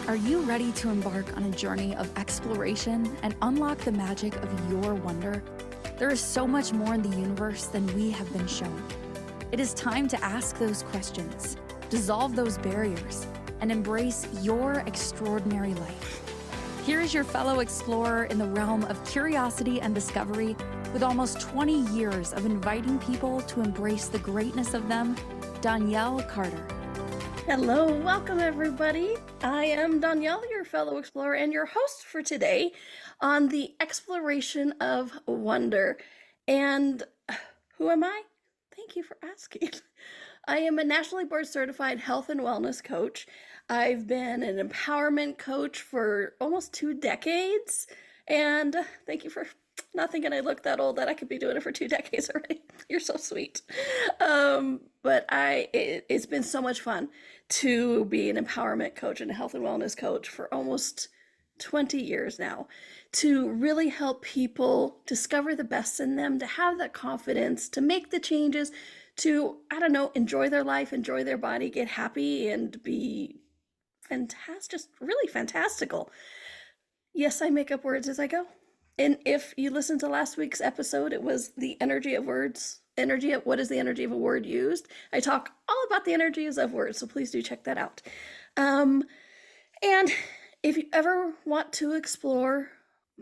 Are you ready to embark on a journey of exploration and unlock the magic of your wonder? There is so much more in the universe than we have been shown. It is time to ask those questions, dissolve those barriers, and embrace your extraordinary life. Here is your fellow explorer in the realm of curiosity and discovery, with almost 20 years of inviting people to embrace the greatness of them, Donnielle Carter. Hello, welcome everybody. I am Donnielle, your fellow explorer and your host for today on the exploration of wonder. And who am I? Thank you for asking. I am a nationally board certified health and wellness coach. I've been an empowerment coach for almost 2 decades. And thank you for not thinking I look that old that I could be doing it for 2 decades already. You're so sweet. But it's been so much fun to be an empowerment coach and a health and wellness coach for almost 20 years now, to really help people discover the best in them, to have that confidence, to make the changes, to, enjoy their life, enjoy their body, get happy, and be fantastic, just really fantastical. Yes, I make up words as I go. And if you listened to last week's episode, it was the energy of words. What is the energy of a word used? I talk all about the energies of words, so please do check that out. And if you ever want to explore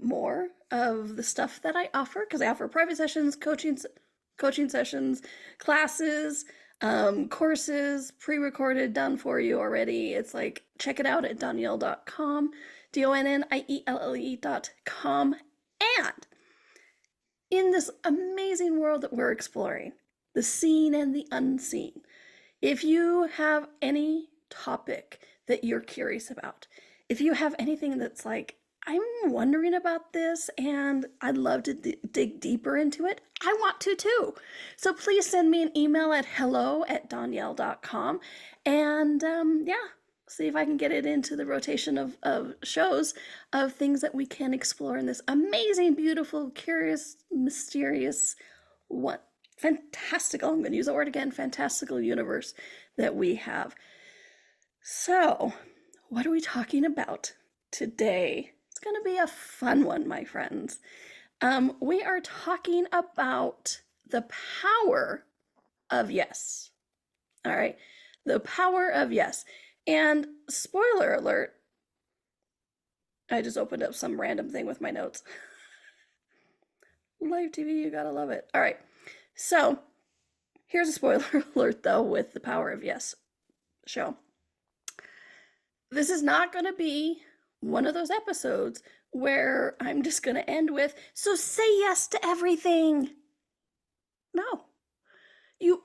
more of the stuff that I offer, because I offer private sessions, coaching sessions, classes, courses, pre-recorded, done for you already. It's like, check it out at donnielle.com, DONNIELLE.com. And in this amazing world that we're exploring, the seen and the unseen, if you have any topic that you're curious about, if you have anything that's like, I'm wondering about this and I'd love to dig deeper into it, I want to too. So please send me an email at hello@donnielle.com and see if I can get it into the rotation of shows of things that we can explore in this amazing, beautiful, curious, mysterious, fantastical, I'm going to use the word again, fantastical universe that we have. So, what are we talking about today? It's going to be a fun one, my friends. We are talking about the power of yes. All right, the power of yes. And spoiler alert, I just opened up some random thing with my notes. Live TV, you gotta love it. All right, so here's a spoiler alert though with the power of yes show. This is not going to be one of those episodes where I'm just going to end with, so say yes to everything. No. You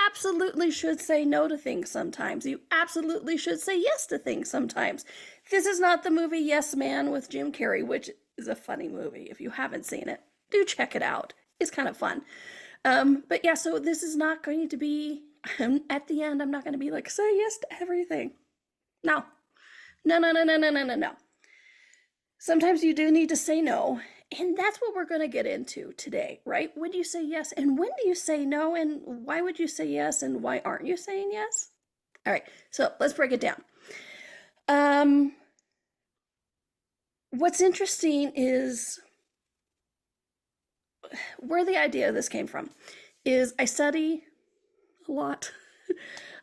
absolutely should say no to things sometimes. You absolutely should say yes to things sometimes. This is not the movie Yes Man with Jim Carrey, which is a funny movie. If you haven't seen it, do check it out. It's kind of fun. But yeah, so this is not going to be, at the end, I'm not going to be like, say yes to everything. No. No. Sometimes you do need to say no. And that's what we're going to get into today, right? When do you say yes and when do you say no, and why would you say yes and why aren't you saying yes? All right, so let's break it down. What's interesting is where the idea of this came from is I study a lot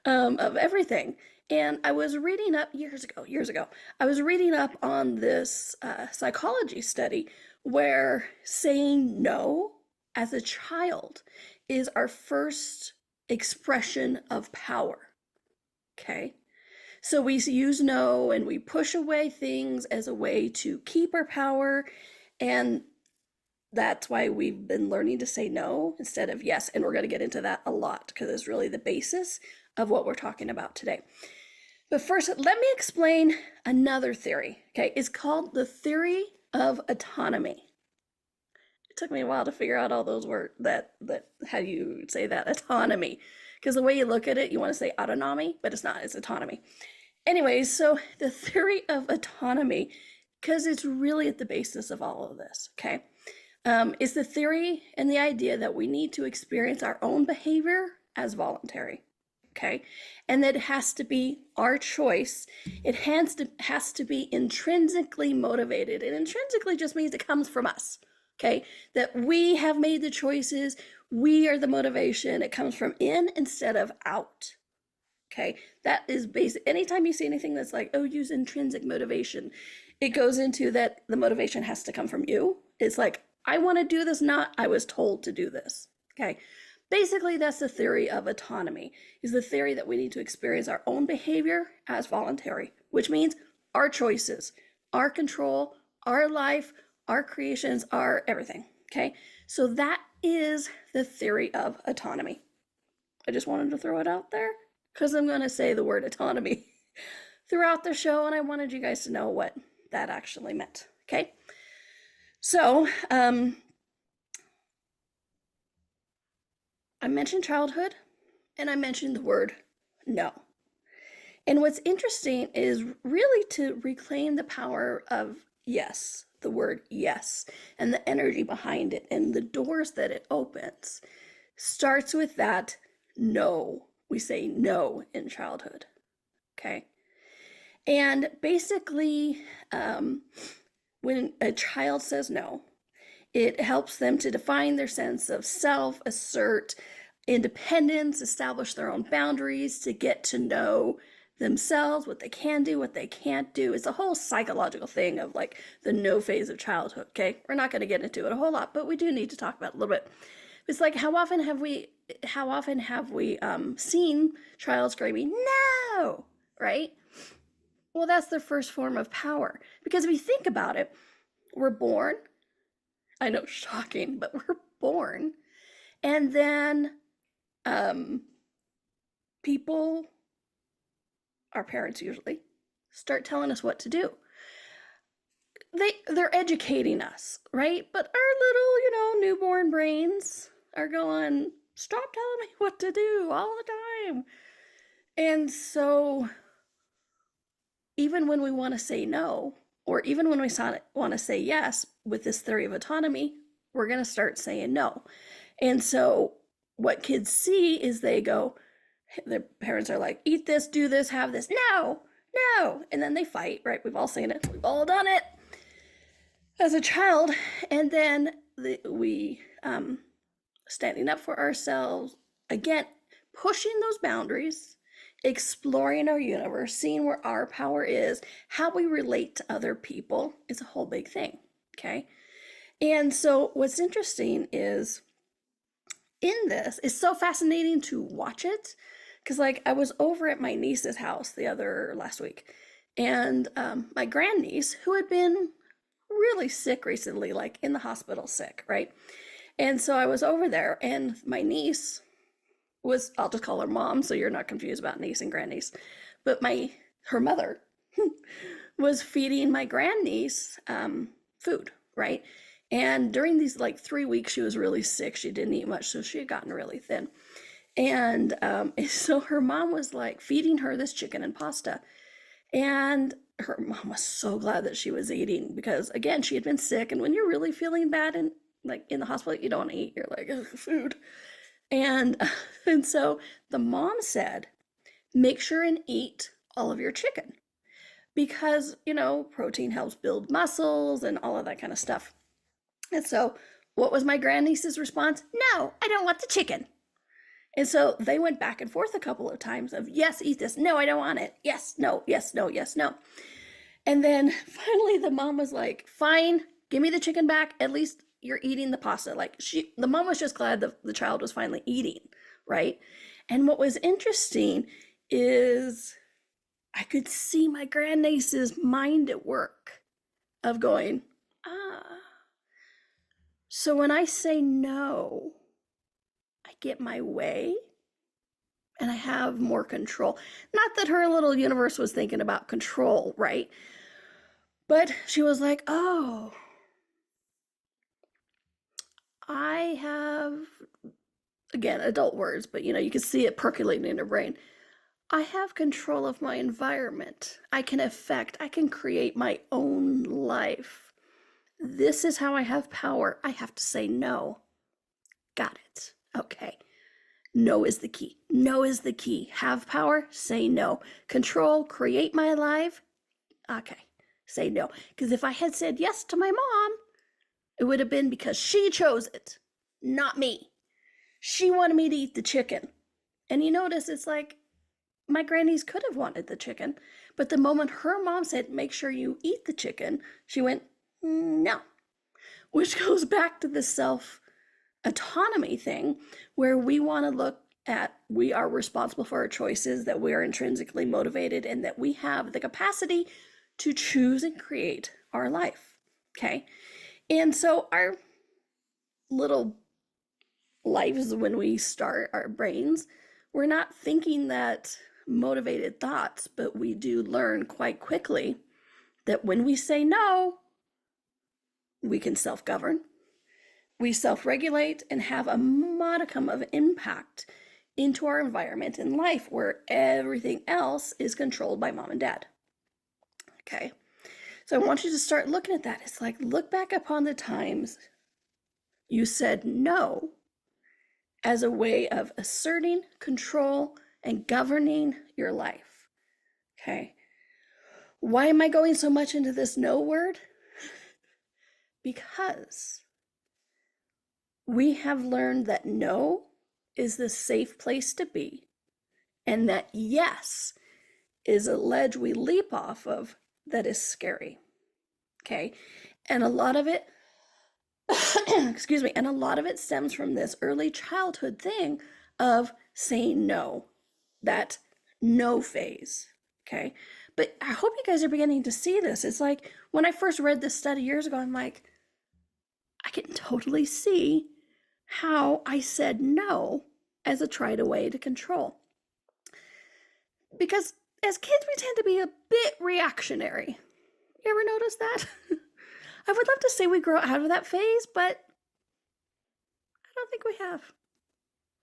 of everything. And I was reading up years ago, I was reading up on this psychology study where saying no as a child is our first expression of power. Okay? So we use no and we push away things as a way to keep our power. And that's why we've been learning to say no instead of yes. And we're going to get into that a lot because it's really the basis of what we're talking about today. But first, let me explain another theory, okay? It's called the theory of autonomy. It took me a while to figure out all those words, that how you say that, autonomy. Because the way you look at it, you want to say autonomy, but it's not, it's autonomy. Anyways, so the theory of autonomy, because it's really at the basis of all of this, okay? Is the theory and the idea that we need to experience our own behavior as voluntary. okay? And that it has to be our choice. It has to be intrinsically motivated. And intrinsically just means it comes from us, okay? That we have made the choices, we are the motivation. It comes from in instead of out. Okay, that is basic. Anytime you see anything that's like, oh, use intrinsic motivation, it goes into that the motivation has to come from you. It's like, I want to do this, not I was told to do this. Okay, basically, that's the theory of autonomy, is the theory that we need to experience our own behavior as voluntary, which means our choices, our control, our life, our creations, our everything. Okay, so that is the theory of autonomy. I just wanted to throw it out there because I'm going to say the word autonomy throughout the show, and I wanted you guys to know what that actually meant. Okay, so I mentioned childhood, and I mentioned the word no. And what's interesting is really to reclaim the power of yes, the word yes, and the energy behind it, and the doors that it opens. Starts with that no. We say no in childhood, okay? And basically, when a child says no, it helps them to define their sense of self, assert independence, establish their own boundaries, to get to know themselves, what they can do, what they can't do. It's a whole psychological thing of like the no phase of childhood, okay? We're not going to get into it a whole lot, but we do need to talk about it a little bit. It's like, how often have we seen child screaming no, right? Well, that's their first form of power, because if you think about it, we're born, I know, shocking, but we're born, and then people, our parents usually, start telling us what to do. They're educating us, right? But our little, newborn brains are going, stop telling me what to do all the time. And so even when we want to say no, or even when we want to say yes with this theory of autonomy, we're going to start saying no. And so what kids see is they go, their parents are like, eat this, do this, have this. No, no. And then they fight, right? We've all seen it. We've all done it as a child. And then we standing up for ourselves, again, pushing those boundaries, exploring our universe, seeing where our power is, how we relate to other people is a whole big thing, okay? And so what's interesting is in this, it's so fascinating to watch it, because like I was over at my niece's house last week, and my grandniece, who had been really sick recently, like in the hospital sick, right? And so I was over there, and my niece was, I'll just call her mom, so you're not confused about niece and grandniece, but her mother was feeding my grandniece food, right? And during these like 3 weeks, she was really sick. She didn't eat much, so she had gotten really thin. And so her mom was like feeding her this chicken and pasta. And her mom was so glad that she was eating, because again, she had been sick. And when you're really feeling bad and like in the hospital, you don't want to eat. You're like, food. And so the mom said, make sure and eat all of your chicken, because, protein helps build muscles and all of that kind of stuff. And so what was my grandniece's response? No, I don't want the chicken. And so they went back and forth a couple of times of, yes, eat this. No, I don't want it. Yes, no, yes, no, yes, no. And then finally the mom was like, fine, give me the chicken back. At least you're eating the pasta. Like the mom was just glad the child was finally eating, right? And what was interesting is I could see my grandniece's mind at work of going, so when I say no, I get my way and I have more control. Not that her little universe was thinking about control, right? But she was like, oh, I have, again, adult words, but you can see it percolating in her brain. I have control of my environment. I can create my own life. This is how I have power. I have to say no. Got it. Okay. No is the key. No is the key. Have power, say no. Control, create my life. Okay, say no. Because if I had said yes to my mom, it would have been because she chose it, not me. She wanted me to eat the chicken. And you notice it's like my grannies could have wanted the chicken, but the moment her mom said, make sure you eat the chicken, she went, no. Which goes back to the self-autonomy thing, where we want to look at we are responsible for our choices, that we are intrinsically motivated, and that we have the capacity to choose and create our life. Okay? And so our little lives, when we start our brains, we're not thinking that motivated thoughts, but we do learn quite quickly that when we say no, we can self-govern, we self-regulate, and have a modicum of impact into our environment in life, where everything else is controlled by mom and dad. Okay, so I want you to start looking at that. It's like, look back upon the times you said no as a way of asserting control and governing your life. Okay, why am I going so much into this no word? Because we have learned that no is the safe place to be, and that yes is a ledge we leap off of that is scary. Okay, and a lot of it excuse me, and a lot of it stems from this early childhood thing of saying no, that no phase. Okay, but I hope you guys are beginning to see this. It's like when I first read this study years ago, I'm like, I can totally see how I said no as a tried way to control. Because as kids, we tend to be a bit reactionary. You ever notice that? I would love to say we grow out of that phase, but I don't think we have.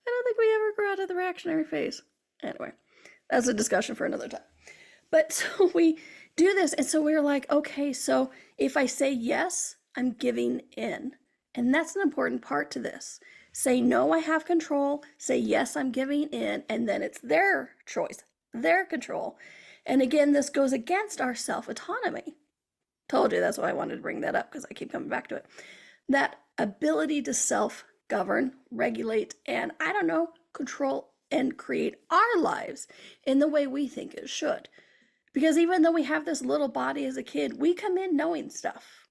I don't think we ever grew out of the reactionary phase. Anyway, that's a discussion for another time. But so we do this, and so we're like, okay, so if I say yes, I'm giving in. And that's an important part to this. Say no, I have control. Say yes, I'm giving in. And then it's their choice, their control. And again, this goes against our self-autonomy. Told you that's why I wanted to bring that up, because I keep coming back to it. That ability to self-govern, regulate, and control and create our lives in the way we think it should. Because even though we have this little body as a kid, we come in knowing stuff,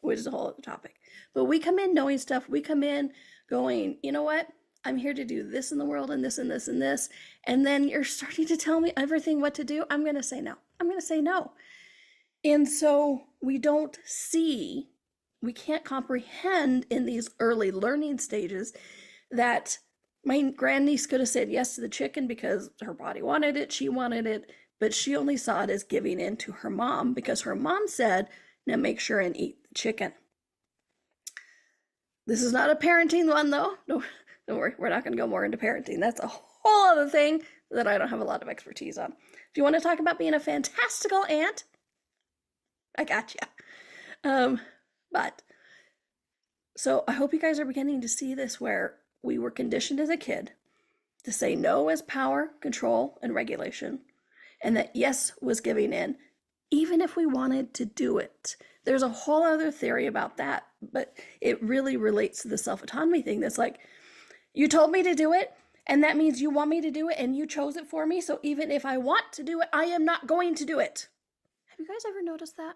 which is a whole other topic. But we come in knowing stuff. We come in going, you know what? I'm here to do this in the world, and this and this and this. And then you're starting to tell me everything what to do. I'm going to say no. I'm going to say no. And so we don't see, we can't comprehend in these early learning stages that my grandniece could have said yes to the chicken because her body wanted it, she wanted it, but she only saw it as giving in to her mom because her mom said, now make sure and eat the chicken. This is not a parenting one, though. No, don't worry, we're not going to go more into parenting. That's a whole other thing that I don't have a lot of expertise on. If you want to talk about being a fantastical aunt, I got you. But so I hope you guys are beginning to see this, where we were conditioned as a kid to say no as power, control, and regulation, and that yes was giving in, even if we wanted to do it. There's a whole other theory about that, but it really relates to the self-autonomy thing. That's like, you told me to do it, and that means you want me to do it, and you chose it for me, so even if I want to do it, I am not going to do it. Have you guys ever noticed that?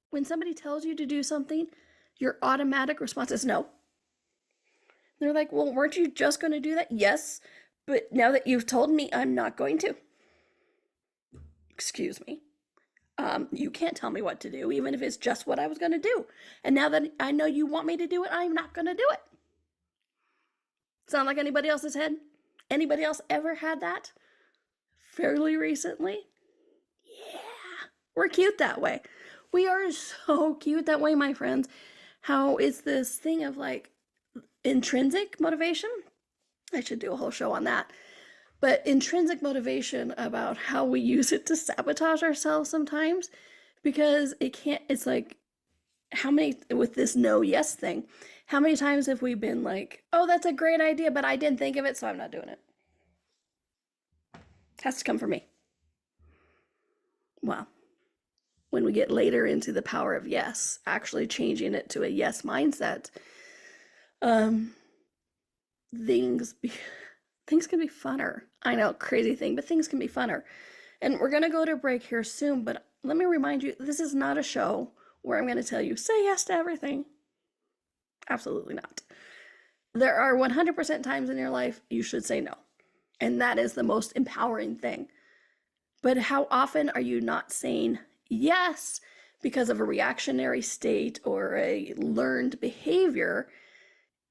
When somebody tells you to do something, your automatic response is no. They're like, well, weren't you just going to do that? Yes, but now that you've told me, I'm not going to. Excuse me. You can't tell me what to do, even if it's just what I was going to do. And now that I know you want me to do it, I'm not going to do it. Sound like anybody else's head? Anybody else ever had that fairly recently? Yeah, we're cute that way. We are so cute that way, my friends. How it's this thing of like intrinsic motivation. I should do a whole show on that. But intrinsic motivation, about how we use it to sabotage ourselves sometimes, because it's like, how many, with this no yes thing, How many times have we been like, oh, that's a great idea, but I didn't think of it, so I'm not doing it? Has to come from me. Well, when we get later into the power of yes, actually changing it to a yes mindset, um, things things can be funner. I know, crazy thing, but things can be funner. And we're gonna go to break here soon, but let me remind you, this is not a show where I'm gonna tell you, say yes to everything. Absolutely not. There are 100% times in your life you should say no. And that is the most empowering thing. But how often are you not saying yes because of a reactionary state or a learned behavior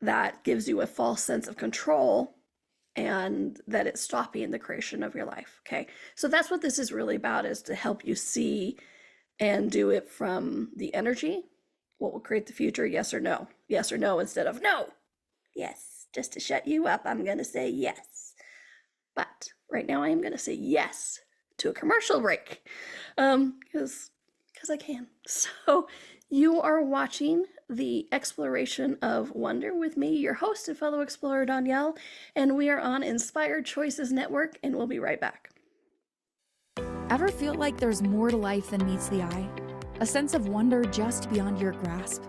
that gives you a false sense of control and that it's stopping the creation of your life? Okay. So that's what this is really about, is to help you see and do it from the energy. What will create the future? Yes or no? Yes or no instead of no. Yes. Just to shut you up, I'm going to say yes. But right now I am going to say yes to a commercial break because I can. So you are watching the Exploration of Wonder with me, your host and fellow explorer, Donnielle, and we are on Inspired Choices Network, and we'll be right back. Ever feel like there's more to life than meets the eye? A sense of wonder just beyond your grasp?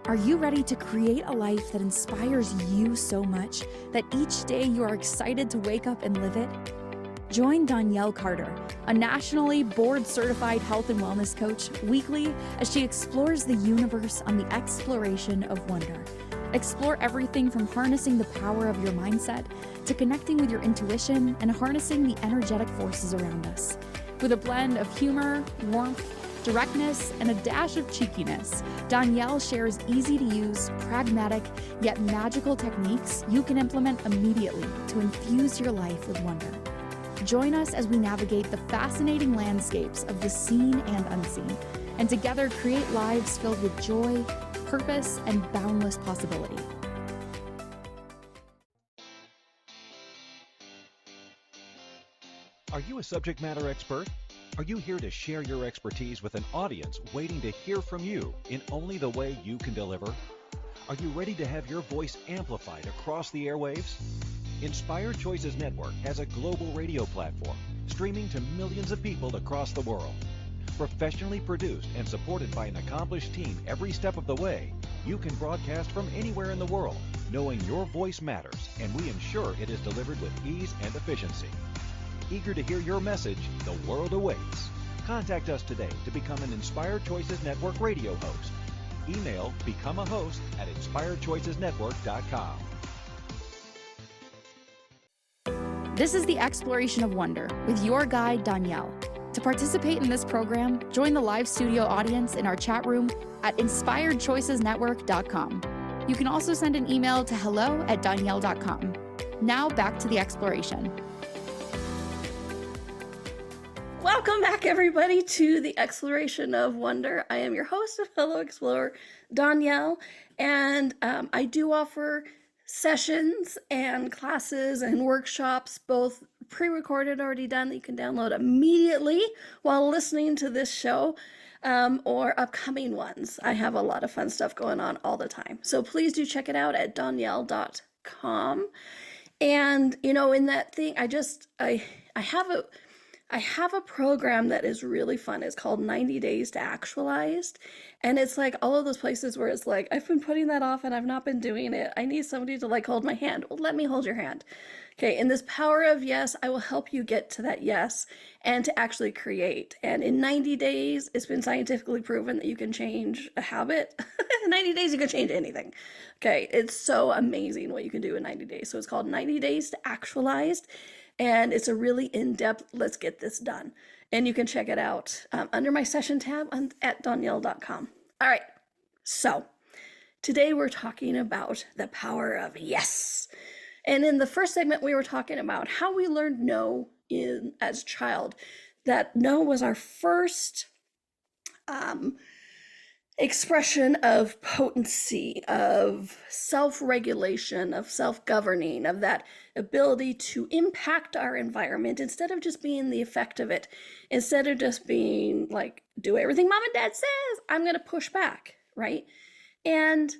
Are you ready to create a life that inspires you so much that each day you are excited to wake up and live it? Join Donnielle Carter, a nationally board-certified health and wellness coach, weekly as she explores the universe on the exploration of wonder. Explore everything from harnessing the power of your mindset to connecting with your intuition and harnessing the energetic forces around us. With a blend of humor, warmth, directness, and a dash of cheekiness, Donnielle shares easy-to-use, pragmatic, yet magical techniques you can implement immediately to infuse your life with wonder. Join us as we navigate the fascinating landscapes of the seen and unseen, and together create lives filled with joy, purpose, and boundless possibility. Are you a subject matter expert? Are you here to share your expertise with an audience waiting to hear from you in only the way you can deliver? Are you ready to have your voice amplified across the airwaves? Inspired Choices Network has a global radio platform streaming to millions of people across the world. Professionally produced and supported by an accomplished team every step of the way, you can broadcast from anywhere in the world, knowing your voice matters, and we ensure it is delivered with ease and efficiency. Eager to hear your message, the world awaits. Contact us today to become an Inspired Choices Network radio host. Email become a host at inspiredchoicesnetwork.com. This is the Exploration of Wonder with your guide, Donnielle. To participate in this program, join the live studio audience in our chat room at inspiredchoicesnetwork.com. You can also send an email to hello@donnielle.com. Now back to the exploration. Welcome back, everybody, to the Exploration of Wonder. I am your host and fellow explorer, Donnielle, and I do offer sessions and classes and workshops, both pre-recorded, already done, that you can download immediately while listening to this show, or upcoming ones. I have a lot of fun stuff going on all the time. So please do check it out at donnielle.com. And, you know, in that thing, I have a program that is really fun. It's called 90 Days to Actualized. And it's like all of those places where it's like, I've been putting that off and I've not been doing it. I need somebody to like hold my hand. Well, let me hold your hand. Okay. In this power of yes, I will help you get to that yes and to actually create. And in 90 days, it's been scientifically proven that you can change a habit. In 90 days, you can change anything. Okay. It's so amazing what you can do in 90 days. So it's called 90 Days to Actualized. And it's a really in-depth, let's get this done. And you can check it out under my session tab at donnielle.com. All right, so today we're talking about the power of yes. And in the first segment, we were talking about how we learned no as a child. That no was our first expression of potency, of self-regulation, of self-governing, of that ability to impact our environment instead of just being the effect of it, instead of just being like, do everything mom and dad says, I'm going to push back, right? And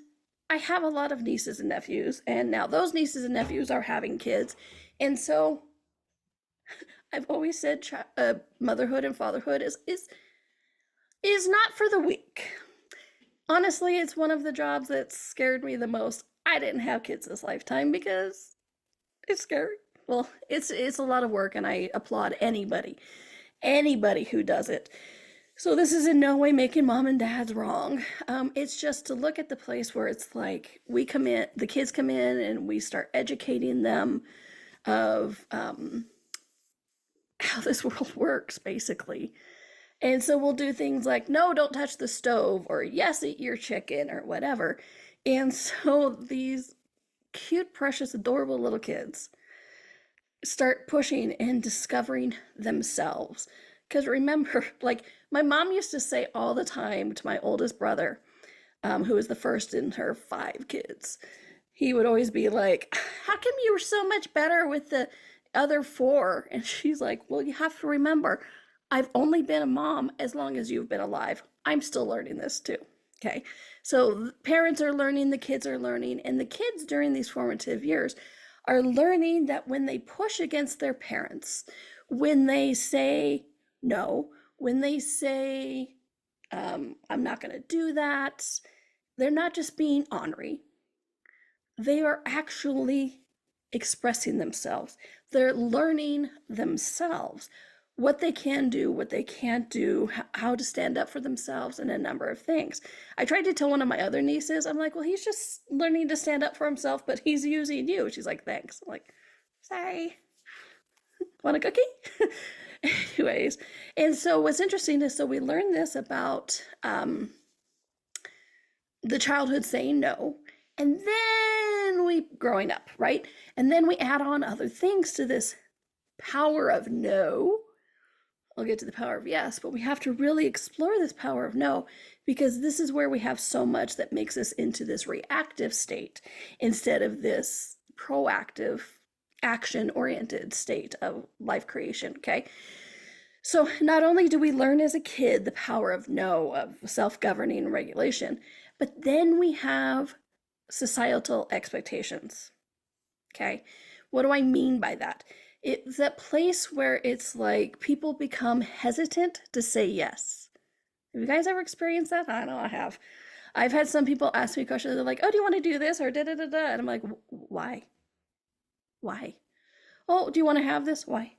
I have a lot of nieces and nephews, and now those nieces and nephews are having kids. And so I've always said motherhood and fatherhood is not for the weak. Honestly, it's one of the jobs that scared me the most. I didn't have kids this lifetime because it's scary. Well, it's a lot of work, and I applaud anybody who does it. So this is in no way making mom and dads wrong. It's just to look at the place where it's like the kids come in, and we start educating them of how this world works, basically. And so we'll do things like, no, don't touch the stove, or yes, eat your chicken, or whatever. And so these cute, precious, adorable little kids start pushing and discovering themselves. Because remember, like my mom used to say all the time to my oldest brother, who was the first in her 5 kids, he would always be like, how come you were so much better with the other 4? And she's like, well, you have to remember, I've only been a mom as long as you've been alive. I'm still learning this too. Okay. So parents are learning, the kids are learning, and the kids during these formative years are learning that when they push against their parents, when they say no, when they say, I'm not going to do that, they're not just being ornery. They are actually expressing themselves. They're learning themselves what they can do, what they can't do, how to stand up for themselves, and a number of things. I tried to tell one of my other nieces, I'm like, well, he's just learning to stand up for himself, but he's using you. She's like, thanks. I'm like, sorry. Want a cookie? Anyways, and so what's interesting is, so we learned this about the childhood saying no, and then we growing up, right? And then we add on other things to this power of no. I'll get to the power of yes, but we have to really explore this power of no, because this is where we have so much that makes us into this reactive state instead of this proactive, action-oriented state of life creation, okay? So not only do we learn as a kid the power of no, of self-governing regulation, but then we have societal expectations, okay? What do I mean by that? It's that place where it's like people become hesitant to say yes. Have you guys ever experienced that? I know I have. I've had some people ask me questions. They're like, oh, do you want to do this? Or da da da da. And I'm like, why? Why? Oh, do you want to have this? Why?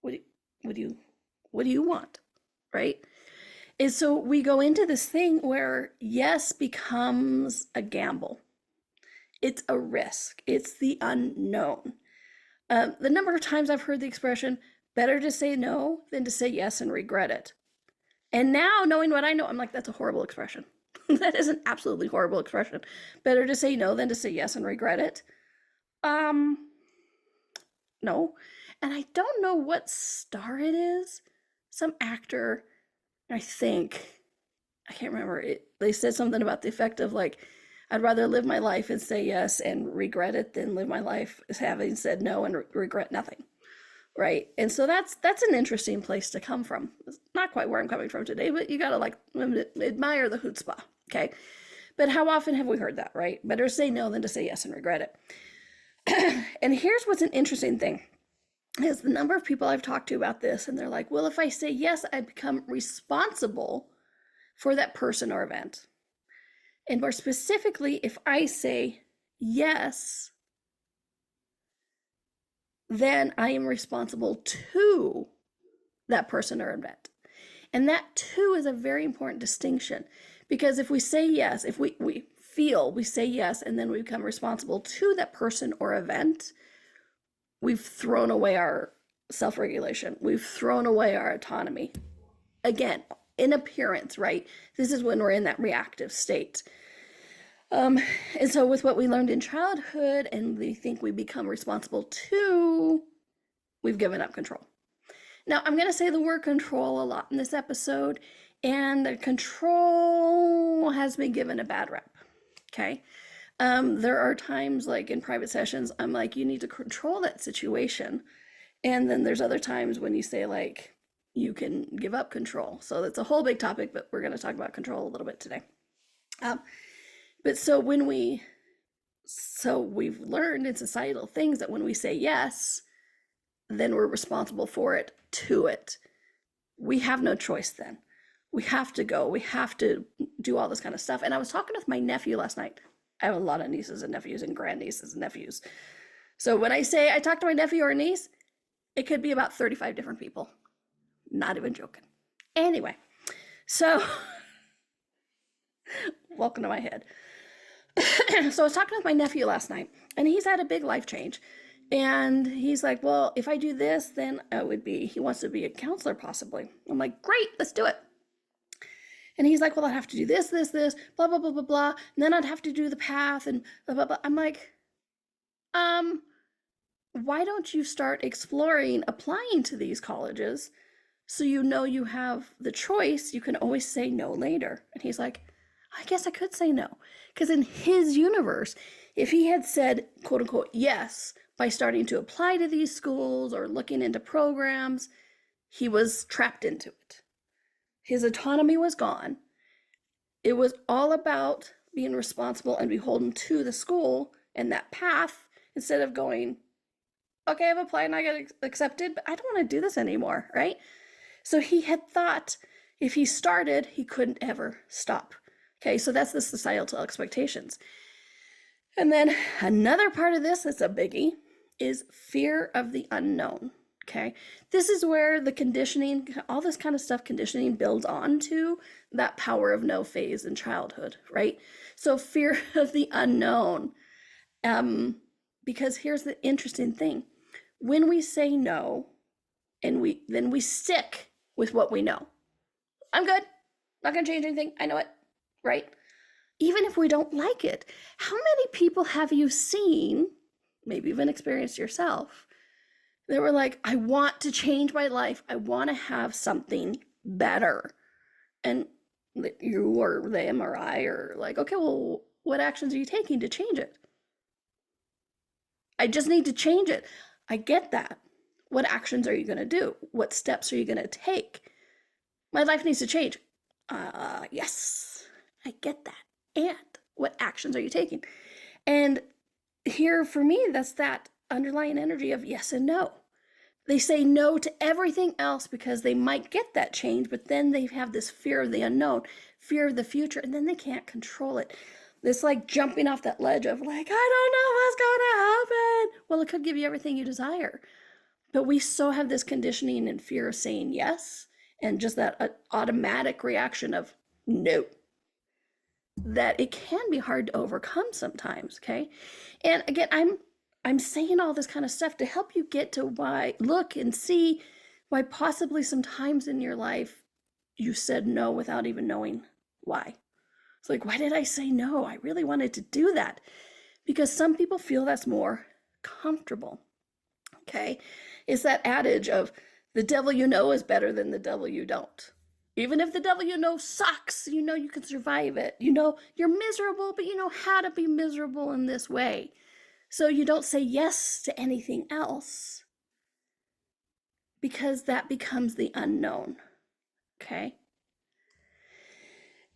What do you want? Right? And so we go into this thing where yes becomes a gamble. It's a risk. It's the unknown. The number of times I've heard the expression, better to say no than to say yes and regret it. And now, knowing what I know, I'm like, that's a horrible expression. That is an absolutely horrible expression. Better to say no than to say yes and regret it. No. And I don't know what star it is. Some actor, I think, I can't remember it. They said something about the effect of like, I'd rather live my life and say yes and regret it than live my life as having said no and regret nothing, right? And so that's an interesting place to come from. It's not quite where I'm coming from today, but you gotta like admire the chutzpah, okay? But how often have we heard that, right? Better say no than to say yes and regret it. And here's what's an interesting thing, is the number of people I've talked to about this, and they're like, well, if I say yes, I become responsible for that person or event. And more specifically, if I say yes, then I am responsible to that person or event. And that too is a very important distinction, because if we say yes, if we say yes, and then we become responsible to that person or event, we've thrown away our self-regulation. We've thrown away our autonomy. Again, in appearance, right? This is when we're in that reactive state. And so with what we learned in childhood, and we think we become responsible to, we've given up control. Now, I'm going to say the word control a lot in this episode, and the control has been given a bad rep, okay? There are times, like in private sessions, I'm like, you need to control that situation. And then there's other times when you say, like, you can give up control. So that's a whole big topic, but we're going to talk about control a little bit today. But so we've learned in societal things that when we say yes, then we're responsible for it to it. We have no choice then. We have to go. We have to do all this kind of stuff. And I was talking with my nephew last night. I have a lot of nieces and nephews and grandnieces and nephews. So when I say I talk to my nephew or niece, it could be about 35 different people. Not even joking. Anyway, so welcome to my head. So I was talking with my nephew last night, and he's had a big life change. And he's like, well, if I do this, then he wants to be a counselor possibly. I'm like, great, let's do it. And he's like, well, I'd have to do this, blah, blah, blah, blah, blah. And then I'd have to do the path and blah, blah, blah. I'm like, why don't you start exploring applying to these colleges so you know you have the choice? You can always say no later. And he's like, I guess I could say no. Because in his universe, if he had said, quote unquote, yes, by starting to apply to these schools or looking into programs, he was trapped into it. His autonomy was gone. It was all about being responsible and beholden to the school and that path instead of going, okay, I've applied and I got accepted, but I don't want to do this anymore, right? So he had thought if he started, he couldn't ever stop. Okay, so that's the societal expectations. And then another part of this that's a biggie is fear of the unknown. Okay, this is where the conditioning, all this kind of stuff, conditioning builds onto that power of no phase in childhood, right? So fear of the unknown. Because here's the interesting thing. When we say no, and then we stick with what we know. I'm good. Not going to change anything. I know it. Right? Even if we don't like it. How many people have you seen, maybe even experienced yourself, that were like, I want to change my life. I want to have something better. And you or them or I are like, okay, well, what actions are you taking to change it? I just need to change it. I get that. What actions are you going to do? What steps are you going to take? My life needs to change. Yes. I get that. And what actions are you taking? And here for me, that's that underlying energy of yes and no. They say no to everything else because they might get that change, but then they have this fear of the unknown, fear of the future, and then they can't control it. It's like jumping off that ledge of like, I don't know what's going to happen. Well, it could give you everything you desire. But we so have this conditioning and fear of saying yes, and just that automatic reaction of no, that it can be hard to overcome sometimes, okay? And again, I'm saying all this kind of stuff to help you get to why, look and see why possibly sometimes in your life you said no without even knowing why. It's like, why did I say no? I really wanted to do that. Because some people feel that's more comfortable, okay? It's that adage of the devil you know is better than the devil you don't. Even if the devil you know sucks, you know you can survive it. You know you're miserable, but you know how to be miserable in this way. So you don't say yes to anything else because that becomes the unknown, okay?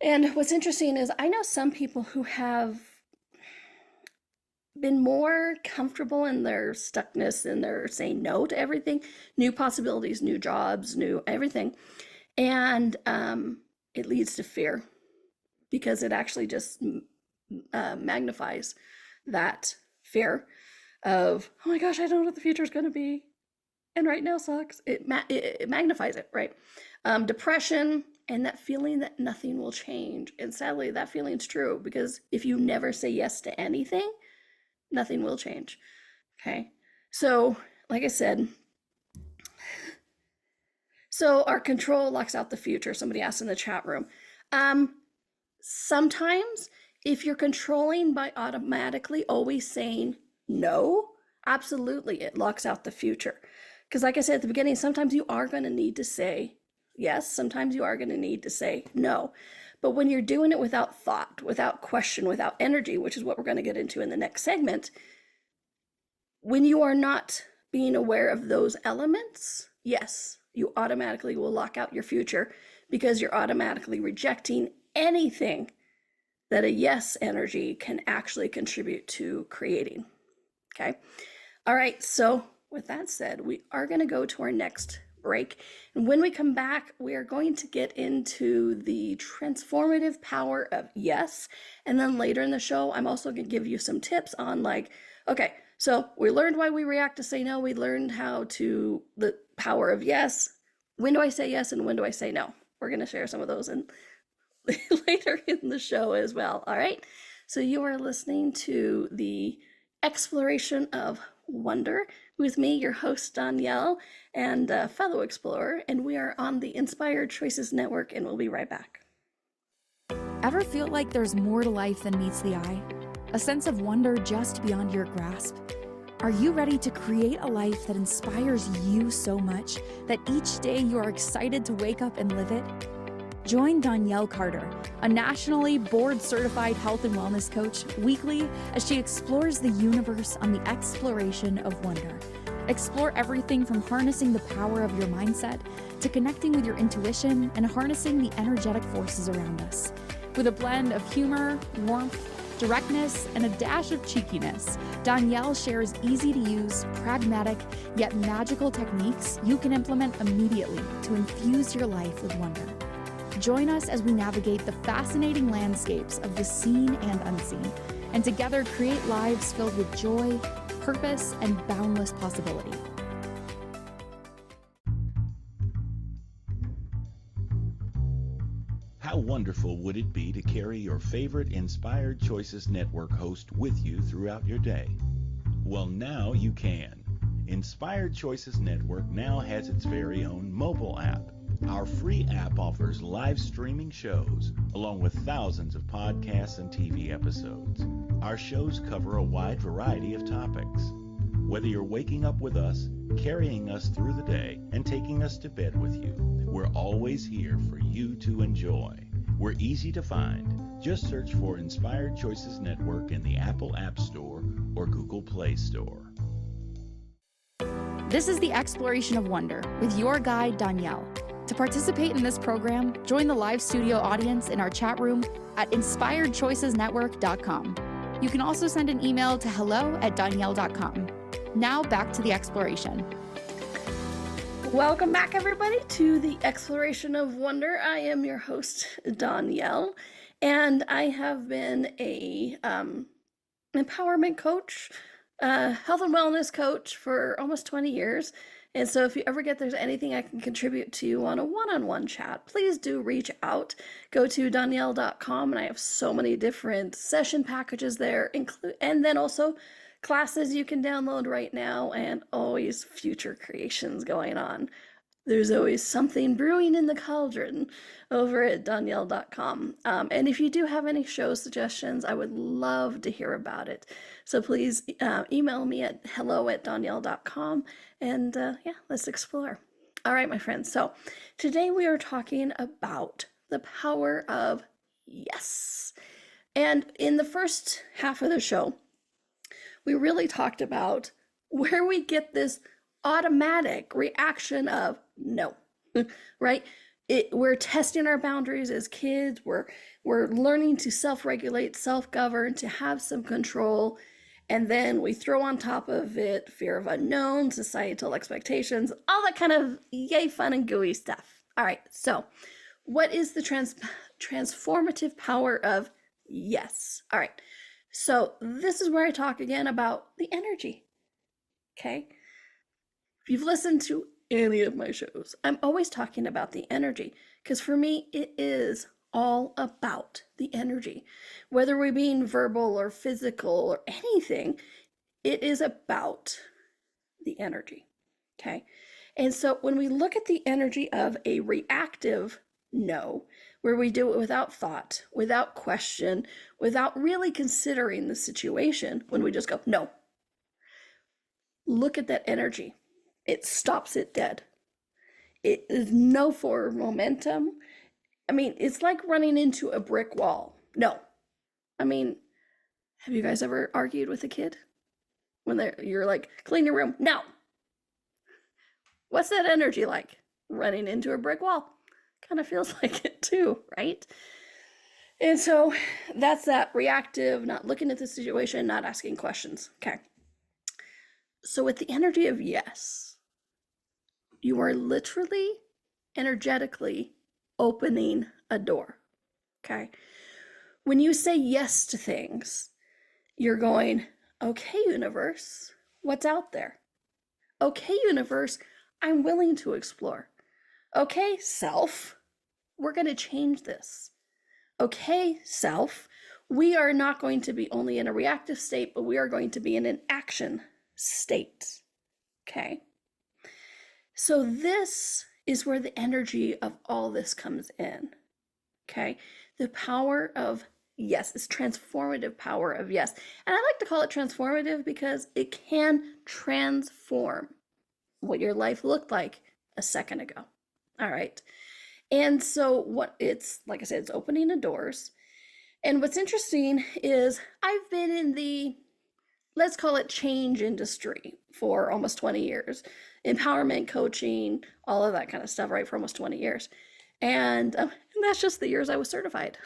And what's interesting is I know some people who have been more comfortable in their stuckness and their saying no to everything, new possibilities, new jobs, new everything. And it leads to fear because it actually just magnifies that fear of, oh my gosh, I don't know what the future is going to be. And right now sucks. It magnifies it, right? Depression and that feeling that nothing will change. And sadly, that feeling's true because if you never say yes to anything, nothing will change, okay? So, like I said, so our control locks out the future. Somebody asked in the chat room. Sometimes if you're controlling by automatically always saying no, absolutely, it locks out the future. Because like I said at the beginning, sometimes you are going to need to say yes. Sometimes you are going to need to say no. But when you're doing it without thought, without question, without energy, which is what we're going to get into in the next segment, when you are not being aware of those elements, yes, you automatically will lock out your future because you're automatically rejecting anything that a yes energy can actually contribute to creating. Okay. All right. So, with that said, we are going to go to our next break. And when we come back, we are going to get into the transformative power of yes. And then later in the show, I'm also going to give you some tips on, like, okay, so we learned why we react to say no. We learned the power of yes. When do I say yes and when do I say no? We're going to share some of those later in the show as well. All right. So you are listening to the exploration of wonder with me, your host, Donnielle, and fellow explorer. And we are on the Inspired Choices Network, and we'll be right back. Ever feel like there's more to life than meets the eye? A sense of wonder just beyond your grasp? Are you ready to create a life that inspires you so much that each day you are excited to wake up and live it? Join Donnielle Carter, a nationally board-certified health and wellness coach, weekly as she explores the universe on the exploration of wonder. Explore everything from harnessing the power of your mindset to connecting with your intuition and harnessing the energetic forces around us. With a blend of humor, warmth, directness, and a dash of cheekiness, Donnielle shares easy-to-use, pragmatic, yet magical techniques you can implement immediately to infuse your life with wonder. Join us as we navigate the fascinating landscapes of the seen and unseen, and together create lives filled with joy, purpose, and boundless possibility. How wonderful would it be to carry your favorite Inspired Choices Network host with you throughout your day? Well, now you can. Inspired Choices Network now has its very own mobile app. Our free app offers live streaming shows, along with thousands of podcasts and TV episodes. Our shows cover a wide variety of topics. Whether you're waking up with us, carrying us through the day, and taking us to bed with you, we're always here for you to enjoy. We're easy to find. Just search for Inspired Choices Network in the Apple App Store or Google Play Store. This is the Exploration of Wonder with your guide, Donnielle. To participate in this program, join the live studio audience in our chat room at inspiredchoicesnetwork.com. You can also send an email to hello@donnielle.com. Now back to the exploration. Welcome back, everybody, to the Exploration of Wonder. I am your host, Donnielle, and I have been a empowerment coach, health and wellness coach for almost 20 years. And so if you ever get there's anything I can contribute to you on a one-on-one chat, please do reach out. Go to donnielle.com, and I have so many different session packages there, and then also classes you can download right now, and always future creations going on. There's always something brewing in the cauldron over at donnielle.com. And if you do have any show suggestions, I would love to hear about it. So please email me at hello@donnielle.com, and let's explore. All right, my friends. So today we are talking about the power of yes. And in the first half of the show, we really talked about where we get this automatic reaction of no, right? We're testing our boundaries as kids. We're learning to self-regulate, self-govern, to have some control. And then we throw on top of it fear of unknown, societal expectations, all that kind of yay fun and gooey stuff. All right, so what is the transformative power of yes? All right, so this is where I talk again about the energy, okay? If you've listened to any of my shows, I'm always talking about the energy, because for me, it is all about the energy. Whether we're being verbal or physical or anything, it is about the energy, okay? And so when we look at the energy of a reactive no, where we do it without thought, without question, without really considering the situation, when we just go, no, look at that energy. It stops it dead. It is no forward momentum. I mean, it's like running into a brick wall. No. I mean, have you guys ever argued with a kid? When you're like, clean your room. No. What's that energy like? Running into a brick wall. Kind of feels like it too, right? And so that's that reactive, not looking at the situation, not asking questions. Okay. So with the energy of yes, you are literally, energetically opening a door. Okay. When you say yes to things, you're going, okay, universe, what's out there? Okay, universe, I'm willing to explore. Okay, self, we're going to change this. Okay, self, we are not going to be only in a reactive state, but we are going to be in an action state. Okay. So this is where the energy of all this comes in. Okay. The power of yes, it's transformative power of yes. And I like to call it transformative because it can transform what your life looked like a second ago. All right. And so what it's, like I said, it's opening the doors. And what's interesting is I've been in the, let's call it change industry for almost 20 years, empowerment coaching, all of that kind of stuff, right? For almost 20 years. And that's just the years I was certified.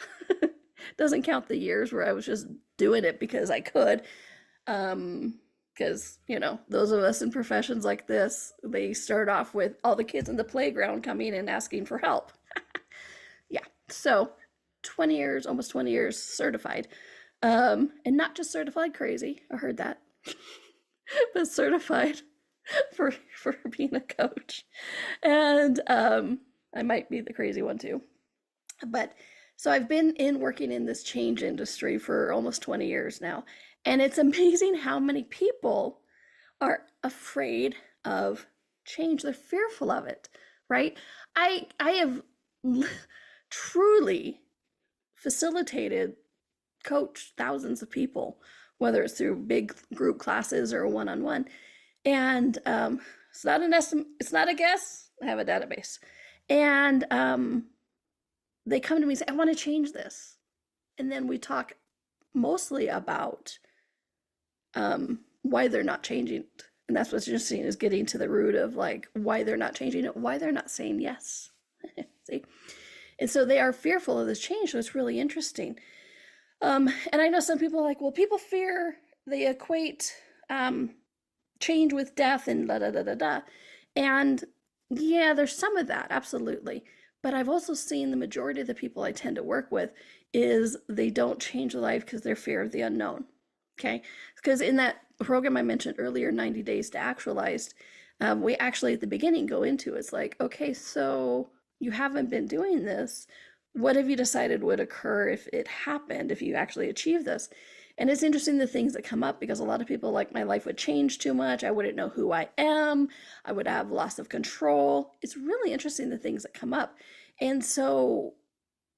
Doesn't count the years where I was just doing it because I could. Because, you know, those of us in professions like this, they start off with all the kids in the playground coming and asking for help. Yeah. So 20 years, almost 20 years certified. And not just certified crazy. I heard that. But certified for being a coach. And I might be the crazy one too. But so I've been working in this change industry for almost 20 years now. And it's amazing how many people are afraid of change. They're fearful of it, right? I have truly facilitated, coached thousands of people, whether it's through big group classes or one-on-one. And it's not an estimate, it's not a guess. I have a database. And they come to me and say, I want to change this. And then we talk mostly about why they're not changing it. And that's what's interesting, is getting to the root of like why they're not changing it, why they're not saying yes. See? And so they are fearful of this change. So it's really interesting. And I know some people are like, well, people fear, they equate change with death and da da da da da. And yeah, there's some of that, absolutely. But I've also seen the majority of the people I tend to work with is they don't change their life because they're fear of the unknown. Okay, because in that program I mentioned earlier, 90 Days to Actualized, we actually at the beginning go into it's like, okay, so you haven't been doing this. What have you decided would occur if it happened, if you actually achieve this? And it's interesting the things that come up, because a lot of people like, my life would change too much. I wouldn't know who I am. I would have loss of control. It's really interesting the things that come up. And so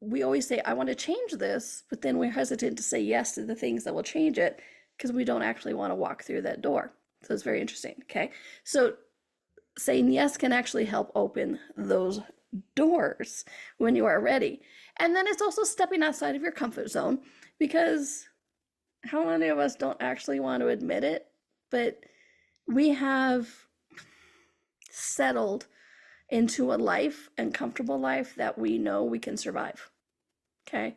we always say, I want to change this, but then we're hesitant to say yes to the things that will change it because we don't actually want to walk through that door. So it's very interesting. Okay. So saying yes can actually help open those doors when you are ready. And then it's also stepping outside of your comfort zone, because how many of us don't actually want to admit it, but we have settled into a life and comfortable life that we know we can survive. Okay.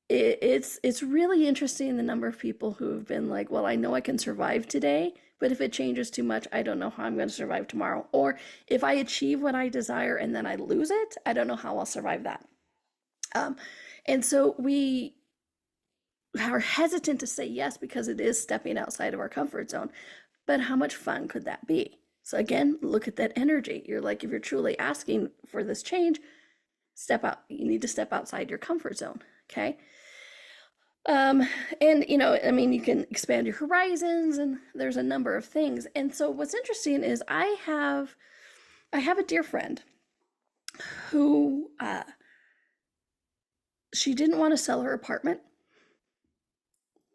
It's really interesting the number of people who have been like, well, I know I can survive today, but if it changes too much, I don't know how I'm going to survive tomorrow. Or if I achieve what I desire and then I lose it, I don't know how I'll survive that. And so we are hesitant to say yes because it is stepping outside of our comfort zone. But how much fun could that be? So again, look at that energy. You're like, if you're truly asking for this change, step out. You need to step outside your comfort zone. Okay. And you know, I mean, you can expand your horizons, and there's a number of things. And so what's interesting is I have a dear friend who she didn't want to sell her apartment,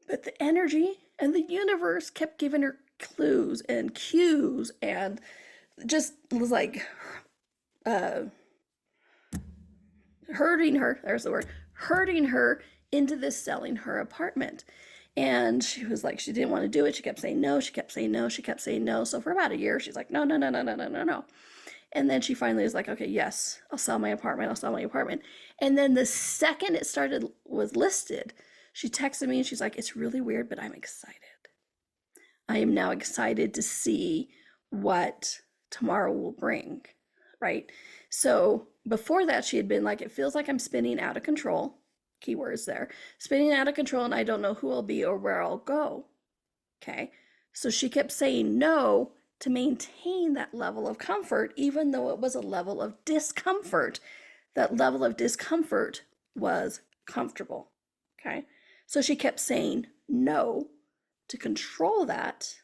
but the energy and the universe kept giving her clues and cues, and just was like hurting her. There's the word, hurting her into this selling her apartment. And she was like, she didn't want to do it. She kept saying no. She kept saying no. She kept saying no. So for about a year, she's like, no. And then she finally was like, okay, yes, I'll sell my apartment. I'll sell my apartment. And then the second it was listed, she texted me and she's like, it's really weird, but I'm excited. I am now excited to see what tomorrow will bring, right? So before that, she had been like, it feels like I'm spinning out of control. Keywords there. Spinning out of control, and I don't know who I'll be or where I'll go. Okay. So she kept saying no to maintain that level of comfort, even though it was a level of discomfort. That level of discomfort was comfortable. Okay. So she kept saying no to control that.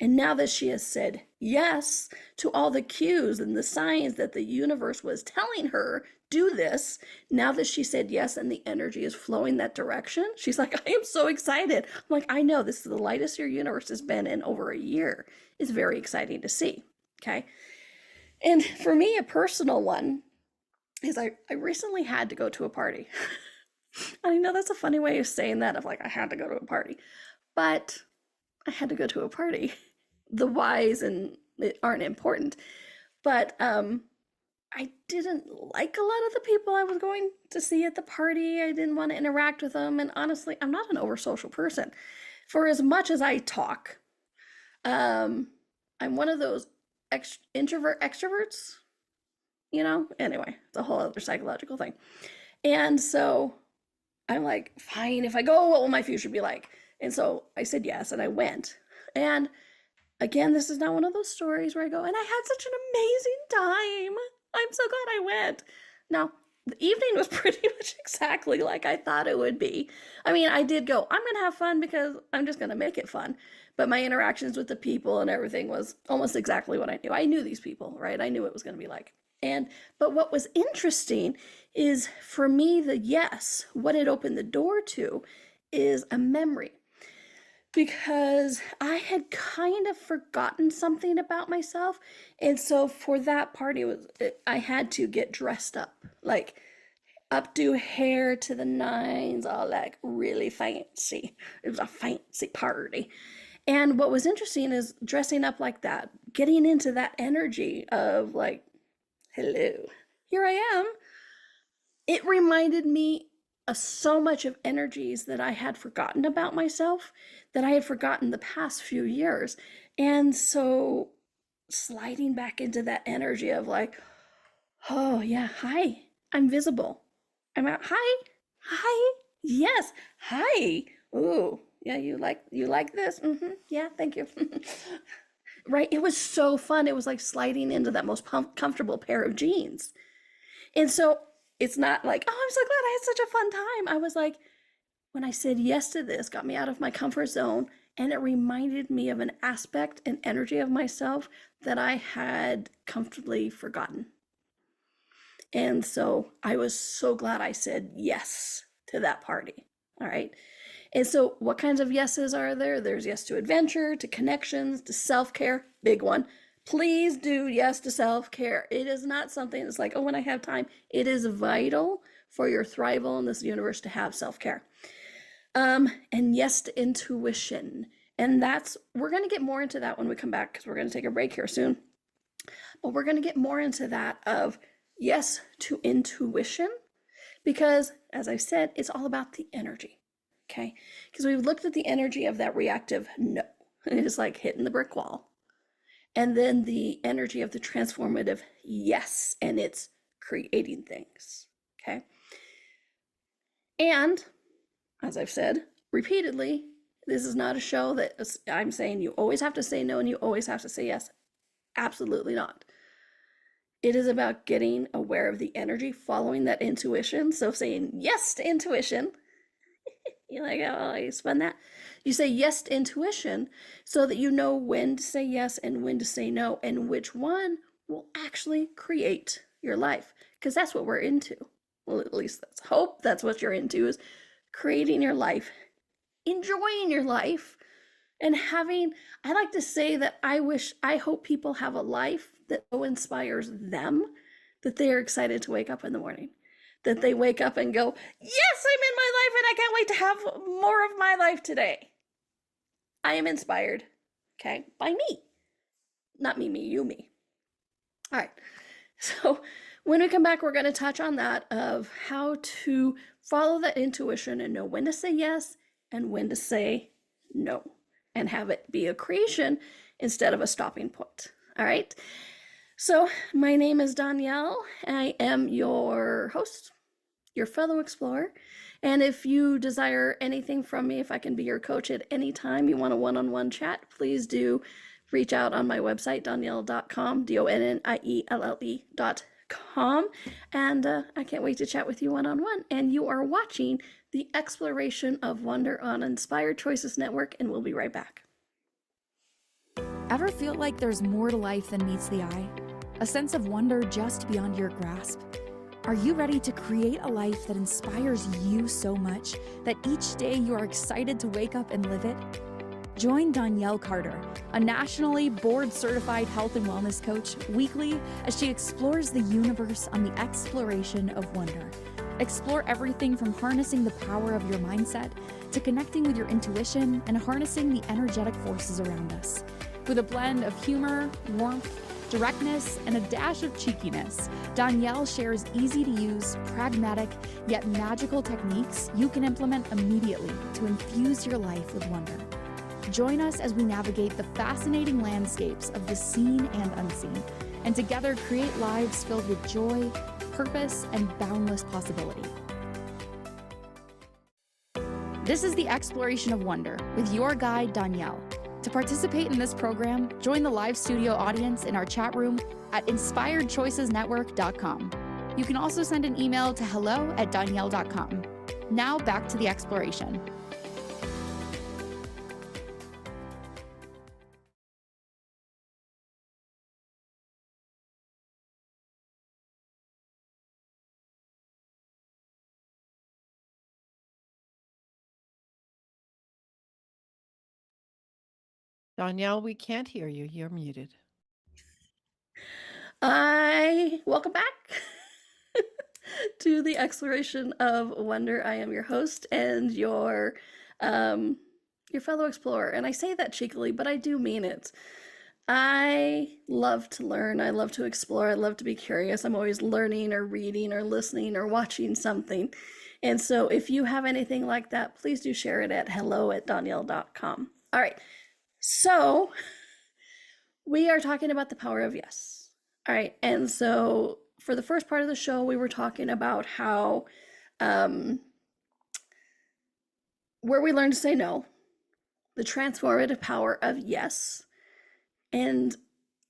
And now that she has said yes to all the cues and the signs that the universe was telling her, do this, now that she said yes and the energy is flowing that direction, she's like, I am so excited. I'm like, I know, this is the lightest your universe has been in over a year. It's very exciting to see. Okay. And for me, a personal one is I recently had to go to a party. I know that's a funny way of saying that, of like, I had to go to a party, but I had to go to a party. The whys and it aren't important, but I didn't like a lot of the people I was going to see at the party. I didn't want to interact with them, and honestly, I'm not an over social person. For as much as I talk, I'm one of those introvert extroverts, you know. Anyway, it's a whole other psychological thing. And so I'm like, fine, if I go, what will my future be like? And so I said yes, and I went. And again, this is not one of those stories where I go, and I had such an amazing time. I'm so glad I went. Now, the evening was pretty much exactly like I thought it would be. I mean, I did go, I'm going to have fun because I'm just going to make it fun. But my interactions with the people and everything was almost exactly what I knew. I knew these people, right? I knew it was going to be like. But what was interesting is, for me, the yes, what it opened the door to is a memory. Because I had kind of forgotten something about myself. And so for that party, I had to get dressed up, like updo hair to the nines, all like really fancy. It was a fancy party. And what was interesting is dressing up like that, getting into that energy of like, hello, here I am. It reminded me of so much of energies that I had forgotten about myself, that I had forgotten the past few years. And so sliding back into that energy of like, oh yeah, hi, I'm visible. I'm out. Hi, yes, hi. Ooh, yeah, you like this? Mm-hmm. Yeah, thank you. Right? It was so fun. It was like sliding into that most comfortable pair of jeans. And so it's not like, oh, I'm so glad I had such a fun time. I was like, when I said yes to this, got me out of my comfort zone, and it reminded me of an aspect and energy of myself that I had comfortably forgotten. And so I was so glad I said yes to that party. All right. And so what kinds of yeses are there? There's yes to adventure, to connections, to self-care, big one. Please do yes to self-care. It is not something that's like, oh, when I have time. It is vital for your thrival in this universe to have self-care. And yes to intuition. And we're going to get more into that when we come back, because we're going to take a break here soon. But we're going to get more into that of yes to intuition, because as I said, it's all about the energy. Okay. Because we've looked at the energy of that reactive no. It's like hitting the brick wall. And then the energy of the transformative yes, and it's creating things. Okay. And as I've said repeatedly, this is not a show that I'm saying you always have to say no and you always have to say yes. Absolutely not. It is about getting aware of the energy, following that intuition. So saying yes to intuition. You're like, oh, you spun that. You say yes to intuition so that you know when to say yes and when to say no, and which one will actually create your life. Because that's what we're into. Well, at least let's hope that's what you're into, is creating your life, enjoying your life, and having, I like to say that I hope people have a life that so inspires them that they are excited to wake up in the morning. That they wake up and go, yes, I'm in my life and I can't wait to have more of my life today. I am inspired, okay, by me. Not me, you, me. All right. So when we come back, we're going to touch on that of how to follow that intuition and know when to say yes and when to say no, and have it be a creation instead of a stopping point. All right. So my name is Donnielle. I am your host, your fellow explorer. And if you desire anything from me, if I can be your coach at any time, you want a one-on-one chat, please do reach out on my website, donnielle.com, DONNIELLE.com. And I can't wait to chat with you one-on-one. And you are watching the Exploration of Wonder on Inspired Choices Network, and we'll be right back. Ever feel like there's more to life than meets the eye? A sense of wonder just beyond your grasp? Are you ready to create a life that inspires you so much that each day you are excited to wake up and live it? Join Donnielle Carter, a nationally board-certified health and wellness coach, weekly as she explores the universe on the exploration of wonder. Explore everything from harnessing the power of your mindset to connecting with your intuition and harnessing the energetic forces around us. With a blend of humor, warmth, directness, and a dash of cheekiness, Donnielle shares easy-to-use, pragmatic, yet magical techniques you can implement immediately to infuse your life with wonder. Join us as we navigate the fascinating landscapes of the seen and unseen, and together create lives filled with joy, purpose, and boundless possibility. This is the Exploration of Wonder with your guide, Donnielle. To participate in this program, join the live studio audience in our chat room at inspiredchoicesnetwork.com. You can also send an email to hello@donnielle.com. Now back to the exploration. Donnielle, we can't hear you. You're muted. Welcome back to the Exploration of Wonder. I am your host and your fellow explorer. And I say that cheekily, but I do mean it. I love to learn. I love to explore. I love to be curious. I'm always learning or reading or listening or watching something. And so if you have anything like that, please do share it at hello@donnielle.com. All right. So we are talking about the power of yes. All right. And so for the first part of the show, we were talking about how where we learn to say no, the transformative power of yes. And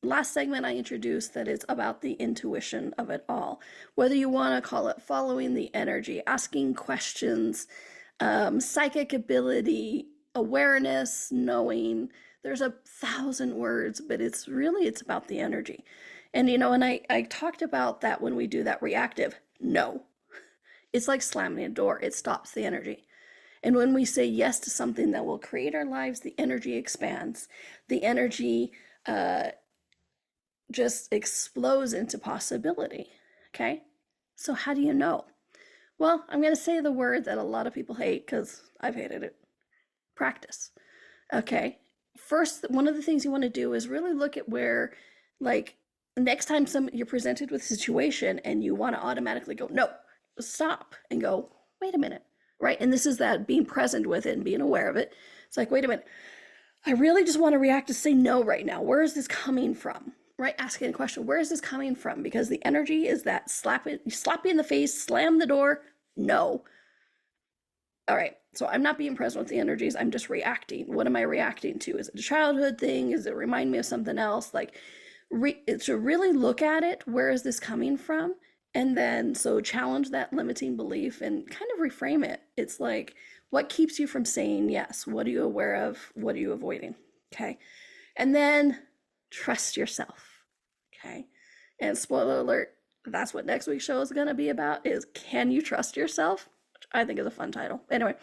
last segment, I introduced that it's about the intuition of it all. Whether you want to call it following the energy, asking questions, psychic ability, awareness, knowing. There's 1,000 words, but it's about the energy. And, and I talked about that when we do that reactive no. It's like slamming a door. It stops the energy. And when we say yes to something that will create our lives, the energy expands. The energy just explodes into possibility. Okay? So how do you know? Well, I'm going to say the word that a lot of people hate because I've hated it. Practice. Okay? First, one of the things you want to do is really look at where, like, next time you're presented with a situation and you want to automatically go, no, stop, and go, wait a minute, right? And this is that being present with it and being aware of it. It's like, wait a minute, I really just want to react to say no right now. Where is this coming from? Right? Asking a question, where is this coming from? Because the energy is that slap you in the face, slam the door, no. All right, so I'm not being present with the energies. I'm just reacting. What am I reacting to? Is it a childhood thing? Is it remind me of something else? Like, to really look at it. Where is this coming from? And then, so challenge that limiting belief and kind of reframe it. It's like, what keeps you from saying yes? What are you aware of? What are you avoiding? Okay. And then trust yourself. Okay. And spoiler alert, that's what next week's show is going to be about, is can you trust yourself? Which I think is a fun title. Anyway,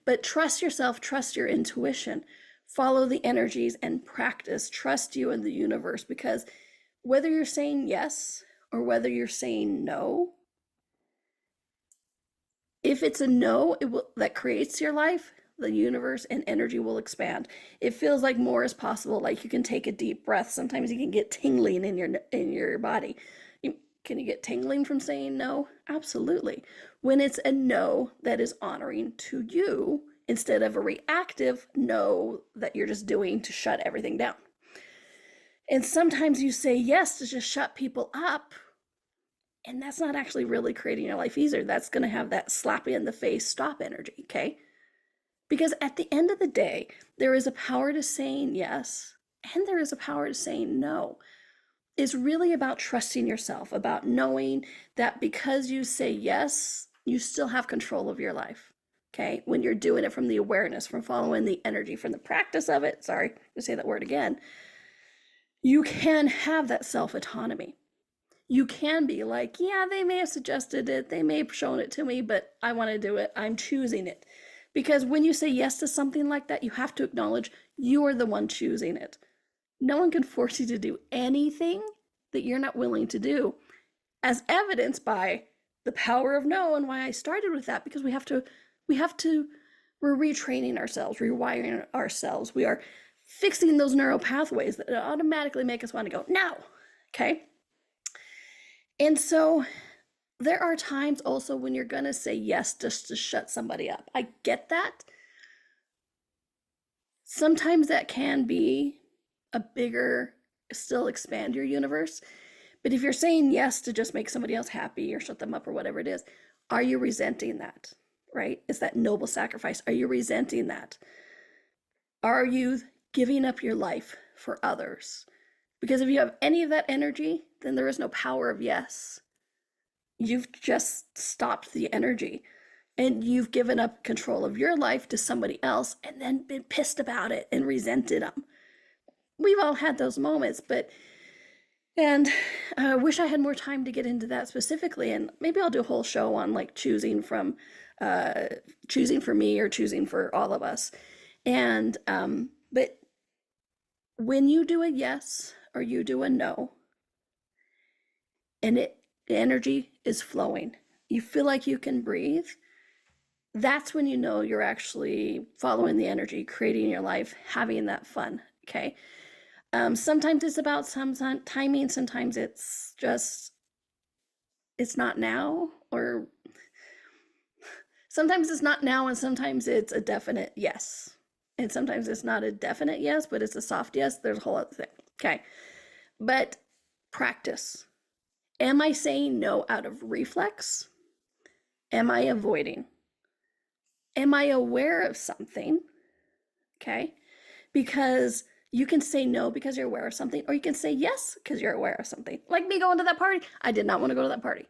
but trust yourself, trust your intuition, follow the energies and practice, trust you and the universe, because whether you're saying yes or whether you're saying no, if it's a no, that creates your life, the universe and energy will expand. It feels like more is possible, like you can take a deep breath. Sometimes you can get tingling in your body. Can you get tingling from saying no? Absolutely. When it's a no that is honoring to you instead of a reactive no that you're just doing to shut everything down. And sometimes you say yes to just shut people up, and that's not actually really creating your life either. That's going to have that slap you in the face stop energy, okay? Because at the end of the day, there is a power to saying yes, and there is a power to saying no. It's really about trusting yourself, about knowing that because you say yes, you still have control of your life, okay? When you're doing it from the awareness, from following the energy, from the practice of it, sorry to say that word again, you can have that self-autonomy. You can be like, yeah, they may have suggested it, they may have shown it to me, but I want to do it. I'm choosing it. Because when you say yes to something like that, you have to acknowledge you are the one choosing it. No one can force you to do anything that you're not willing to do, as evidenced by the power of no, and why I started with that, because we're retraining ourselves, rewiring ourselves. We are fixing those neural pathways that automatically make us want to go, no, okay? And so there are times also when you're going to say yes just to shut somebody up. I get that. Sometimes that can be a bigger, still expand your universe. But if you're saying yes to just make somebody else happy or shut them up or whatever it is, are you resenting that, right? Is that noble sacrifice? Are you resenting that? Are you giving up your life for others? Because if you have any of that energy, then there is no power of yes. You've just stopped the energy, and you've given up control of your life to somebody else and then been pissed about it and resented them. We've all had those moments, and I wish I had more time to get into that specifically, and maybe I'll do a whole show on like choosing for me or choosing for all of us. And but when you do a yes or you do a no, and the energy is flowing, you feel like you can breathe, that's when you know you're actually following the energy, creating your life, having that fun, okay? Sometimes it's about some timing, sometimes it's just, it's not now, or sometimes it's not now, and sometimes it's a definite yes. And sometimes it's not a definite yes, but it's a soft yes. There's a whole other thing, okay? But practice. Am I saying no out of reflex? Am I avoiding? Am I aware of something? Okay. Because you can say no because you're aware of something, or you can say yes because you're aware of something. Like me going to that party. I did not want to go to that party.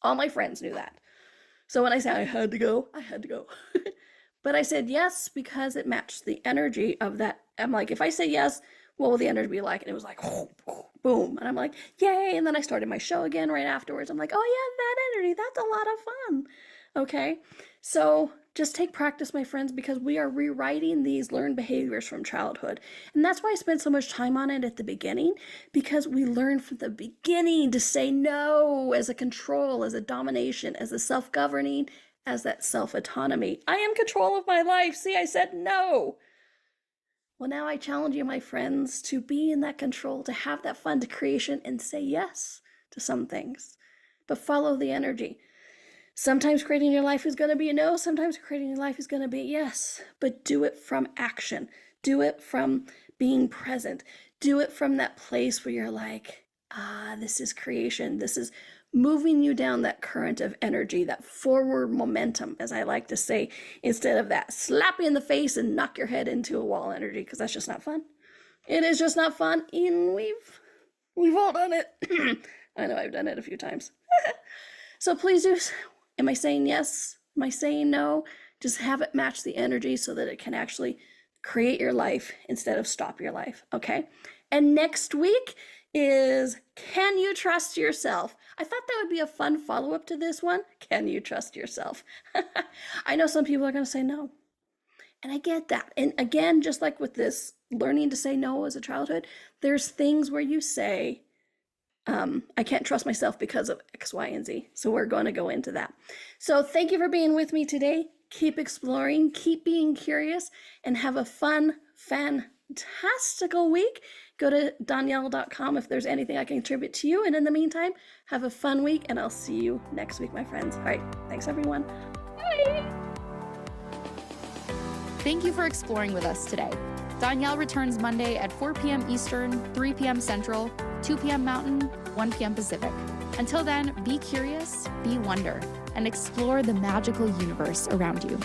All my friends knew that. So when I said I had to go, I had to go. But I said yes because it matched the energy of that. I'm like, if I say yes, what will the energy be like? And it was like, boom. And I'm like, yay. And then I started my show again right afterwards. I'm like, oh yeah, that energy, that's a lot of fun. Okay. So just take practice, my friends, because we are rewriting these learned behaviors from childhood. And that's why I spent so much time on it at the beginning, because we learned from the beginning to say no as a control, as a domination, as a self-governing, as that self-autonomy. I am control of my life. See, I said no. Well, now I challenge you, my friends, to be in that control, to have that fun, to creation, and say yes to some things. But follow the energy. Sometimes creating your life is going to be a no. Sometimes creating your life is going to be a yes. But do it from action. Do it from being present. Do it from that place where you're like, this is creation. This is moving you down that current of energy, that forward momentum, as I like to say, instead of that slap you in the face and knock your head into a wall energy, because that's just not fun. It is just not fun. And we've all done it. I know I've done it a few times. So please do. Am I saying yes? Am I saying no? Just have it match the energy so that it can actually create your life instead of stop your life, okay? And next week is, can you trust yourself? I thought that would be a fun follow-up to this one. Can you trust yourself? I know some people are going to say no. And I get that. And again, just like with this learning to say no as a childhood, there's things where you say, I can't trust myself because of X, Y, and Z. So we're going to go into that. So thank you for being with me today. keep exploring, keep being curious, and have a fun, fantastical week. Go to Donnielle.com if there's anything I can contribute to you. And in the meantime, have a fun week, and I'll see you next week, my friends. All right. Thanks, everyone. Bye. Thank you for exploring with us today. Donnielle returns Monday at 4 p.m. Eastern, 3 p.m. Central, 2 p.m. Mountain, 1 p.m. Pacific. Until then, be curious, be wonder, and explore the magical universe around you.